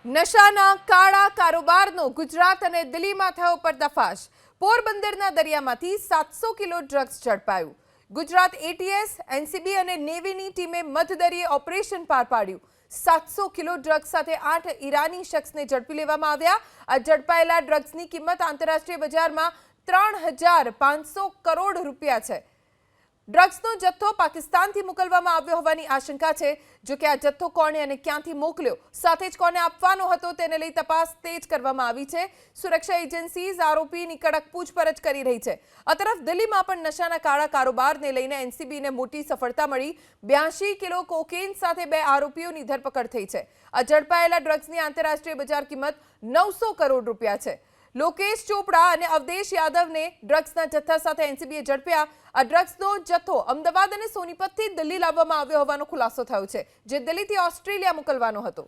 નશાના કાળા કારોબારનો ગુજરાત અને દિલ્હીમાં થયો પર્દાફાશ। પોરબંદરના દરિયામાંથી 700 કિલો ડ્રગ્સ ઝડપાયું। ગુજરાત એટીએસ, એનસીબી અને નેવીની ટીમે મધદરિયે ઓપરેશન પાર પાડ્યું। 700 કિલો ડ્રગ્સ સાથે 8 ઈરાની શખ્સને ઝડપી લેવામાં આવ્યા। આ ઝડપાયેલા ડ્રગ્સની કિંમત આંતરરાષ્ટ્રીય બજારમાં 3,500 કરોડ રૂપિયા છે। ડ્રગ્સનો જથ્થો પાકિસ્તાનથી મોકલવામાં આવ્યો હોવાની આશંકા છે। જો કે આ જથ્થો કોણે અને ક્યાંથી મોકલ્યો, સાથે જ કોને આપવાનો હતો તેને લઈ તપાસ તેજ કરવામાં આવી છે। સુરક્ષા એજન્સીઝ આરોપીની કડક પૂછપરછ કરી રહી છે। આ તરફ દિલ્હીમાં પણ નશાના કાળા કારોબારને લઈને એનસીબીને મોટી સફળતા મળી। 82 કિલો કોકેન સાથે 2 આરોપીઓની ધરપકડ થઈ છે। આ ઝડપાયેલા ડ્રગ્સની આંતરરાષ્ટ્રીય બજાર કિંમત 900 કરોડ રૂપિયા છે। લોકેશ ચોપડા અને અવધેશ યાદવને ડ્રગ્સના જથ્થા સાથે એનસીબીએ ઝડપ્યા। આ ડ્રગ્સનો જથ્થો અમદાવાદ અને સોનીપતથી દિલ્હી લાવવામાં આવ્યો હોવાનો ખુલાસો થયો છે, જે દિલ્હીથી ઓસ્ટ્રેલિયા મોકલવાનો હતો।